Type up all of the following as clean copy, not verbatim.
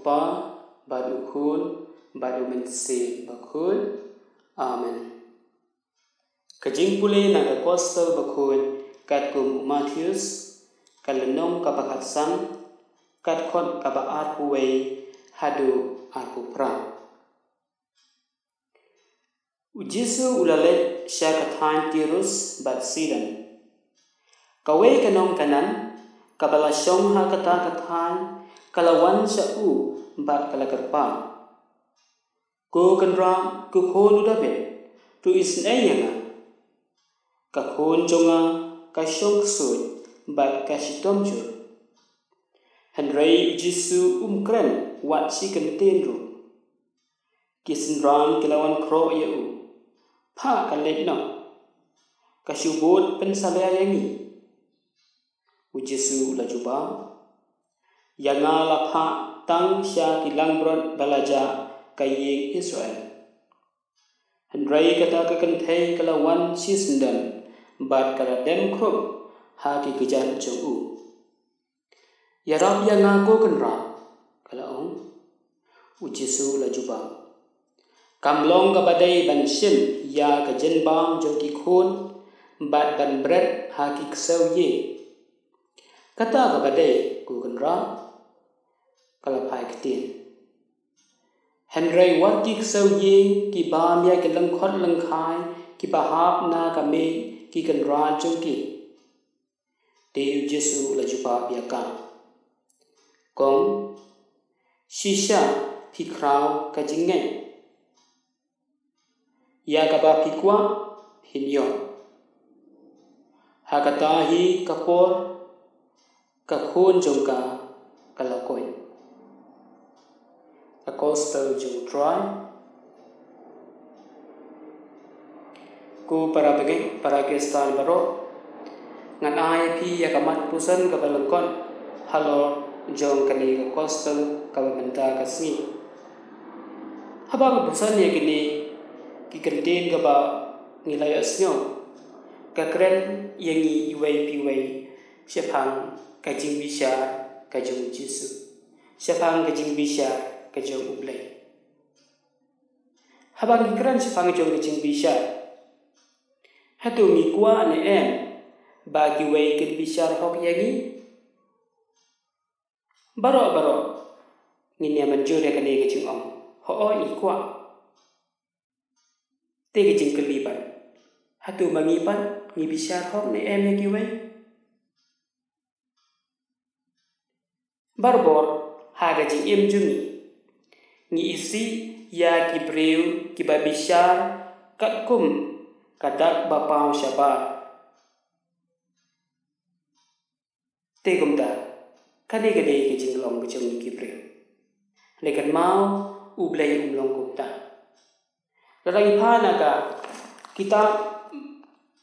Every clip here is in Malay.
pa badu khun badu mense bakhun amen kajing pule naga gospel bakhun kat kum Matthews kalenong kabakat sam kat khot kabaat kuwei hadu aku pra Ujisu ulalet syakathan tirus bat sidan kawei kanong kanan kabala syong ha kathan kalawan syau bat kalakarpa ko kanra ku khon udabe tu isnayanga ka khon jonga ka syong sud bat ka sitomjur Henry Ujisu kren wat si kentenru kisenram kelawan kro yau pa kalet no kasyubut pensalayani Ujisu lajuba yanga lapha tang sya kilang brot balaja kayeng Israel Hendrai kata kekenthei kelawan sisendan bat kala dem krup ha ki kejan jong yarab yanga ko kenra kala Ujisu lajuba Kamlong kabadai ban sim ya ka jenbang jong ki khun bat ban bret ha ki ksau ye kata kabadai ku kenra kala phai ktin Henry wat ki ksau ye ki bam ya ki lang khot lang khai ki bahap na ka me ki kenra jong ki de Jesu la jupa ya ka kong shisha phi krau ka jingai ya kaba pikwa hinyo hakatahi kapor kakhon jongka kalakoi akostal jong try ku para kestan baro ngan ai pi yakamat pusan kabalangkon halo jong kani akostal kabenta kasni habang pusan ya kini kikerdin kaba ngilaya snyo kakren yangi iwai piwai syafang kajing bisa kajung Jesu syafang kajing bisa kajung ublay habang kikren syafang kajing bisa hatu ngikwa ne bagi wai kin bisa hok yangi baro nginya manjure kane kajing ho ikwa Tegi jing keliban hatu mangipan ngi bisa hok ne ya kiwai barbor haga jing juni ngi isi ya kibreu kibabishar katkum kadak bapau syabar tegumda kade ke jing long bejong kibreu lekan mau ublay umlong kupta Larang ipana ka kita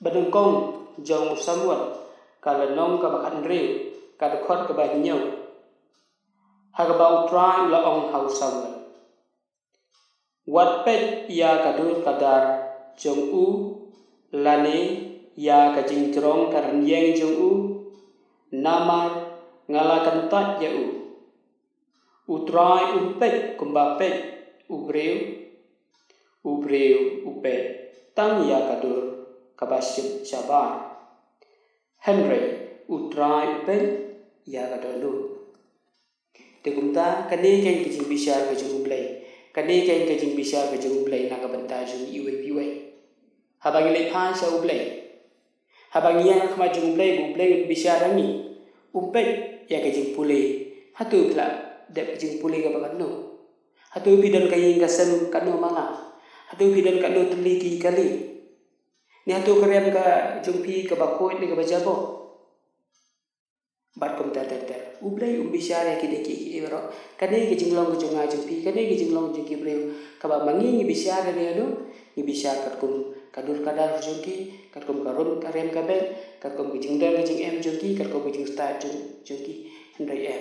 badengkong jong samwat kala nong ka bakan riu ka dekot ka bahinyo hagaba utrai la ong hau samwat wat pet ya kadul kadar jong lane ya ka jingtrong karan yeng jong namar ngalakan tat ya utrai upet kumbapet ubreu upet tang ya kadur kabasyuk syabar Henry utrai upet ya kadulu tegumta kane ken kijing bisa kajung ublay kane ken kijing bisa kajung ublay nakabanta jung iwe piwe habang ilay pa sa ublay habang yang kamajung ublay bisa rangi upet ya kajing pule hatu kla dep kajing pule kabakan no hatu bidon kaying kasem kanu manga hatu bidan kanu teliti kali ni hatu kerem ka jumpi ka bakoi ni ka bajabo bat kom ter ublay umbisare kideki ibro kane ki jinglong junga jumpi kane ki jinglong jungki breu ka ba mangi ni bisare ni adu ni bisar katkum kadur kadar jungki katkum karum karem kabel katkum ki jingdang ki jing jungki katkum ki jing start jungki hendai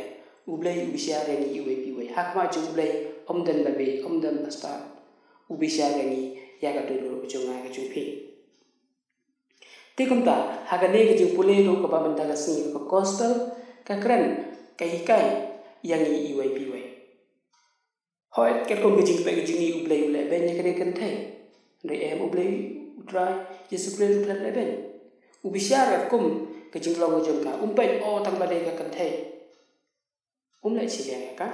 ublay umbisare ni iwe piwe hakma ublay omdan babe omdan start ubisya gani ya ka dulu jonga ka jumpi tikumta hagane ki jupule ro ka bamanda ka sing ka coastal ka kren kai yang iwai piwai Hoi ket kom gejing pe gejing ni ublei ben ya kene kan thai. Ndai em ublei utrai Yesus Kristus utrai ben. Ubishara kum gejing long gejong ka umpai o tang badai ka kan thai. Lại chỉ về ka.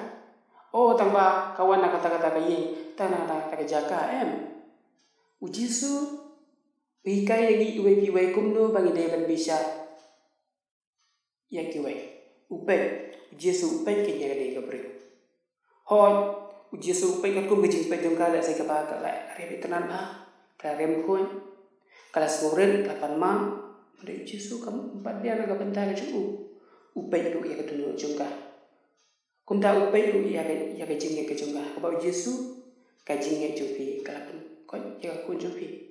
O tang ba kawan na kata-kata ka yin tanah ta ka jaka em. Ujisu Wikai lagi uwe piwai kumno bangi devan bisa ya kiwai upek Jesu upek kenya gade gabre hoi Jesu upek kat kum gejing pek dong kala sai kaba kala rebe tenan ba kala rem khoi kala soren kapan ma de Jesu kam empat dia naga bentara cu upek lu ya katunu jongka kumta upek lu ya gejing ke jongka kaba Jesu kajing jupi kala pun ko ya ku jupi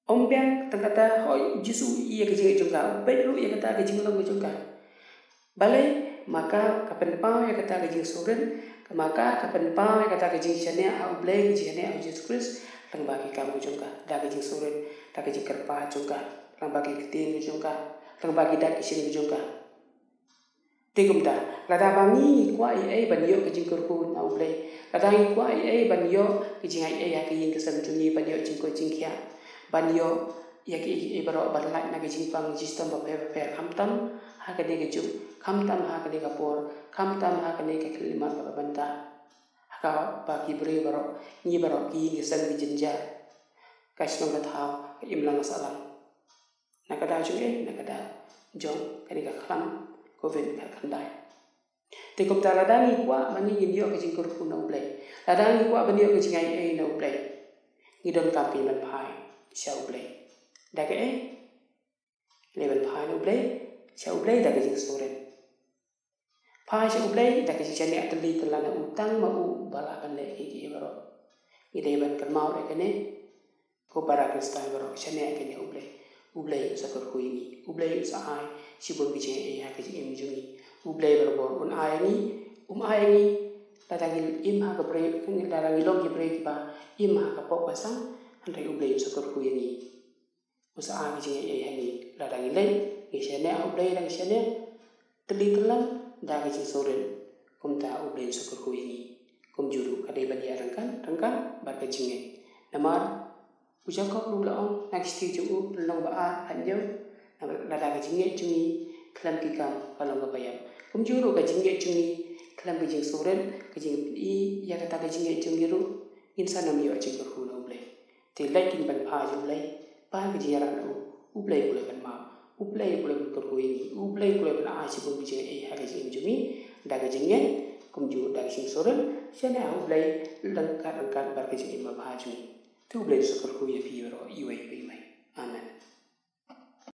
Ông biang tangkata hoi Jesu iya kejing jongka upek lu ya kata kejing long jongka balai maka kapan pau ya kata kejing soren maka kapan pau ya kata kejing chane au blai kejing ne au Yesus Kristus lang bagi kamu jongka da kejing soren da kejing kerpa jongka lang bagi ketin jongka lang bagi dak isin jongka tegum da lada bangi kwa ai ban yo kejing kurku au blai lada kwa ai ban yo kejing ai ya kejing kesan tuni ban yo jing ko jing kia banyo ya ki ibaro barlai na gejing pang sistem ba pe kamtam ha ka de geju kamtam ha ka de kapor kamtam ha ka de ka kelima ba banta ha ba ki bre baro ni baro ki gesan gejinja kasnong ka thau ka imlang salam nakada junge nakada jong ka de ka klam covid ka kandai te kom ta ladani kwa mani ndio ka jing kurku na ublai ladani kwa banio ka jing ai na ublai ngidon kampi man phai Siau blay, dah ke level pah nu blay, siau blay dah ke jing soren. Pah siau blay dah ke jing chane atli telana utang mau balakan le ki baro. Ide ban kan mau le kene ko para kristan baro chane kene ublay sakor ko ini ublay sa ai sibon bi je ya ke jing jungi ublay baro un ai ni dadangil im ha ka bre dadangil long ki bre ba im ha ka pok pasang Andai ublay sakor ku ini usaha kejing ai hani ladang ilai ngisene ublay dang ngisene teli telan da kejing soren kumta ublay sakor ku ini kum juru kadai bani rangkan bar kejing namar ujakok lu laong nak sti ju long ba hanjau lada kejing jungi klam kikam kalong ba bayam kum juru kejing jungi klam kejing soren kejing I ya kata kejing jungi ru insan nam yo kejing ku ublay thì lấy kinh bằng pha dùng lấy ba cái gì ra đâu ublay boleh kan mau ublay boleh berkuini ublay boleh berai sebelum bijeng hari jing jumi daga jingnya kumju daga sing soren sana ublay lengkap bar ke jing ma pha jumi tu ublay sekerku ya fi ro iwe mai amen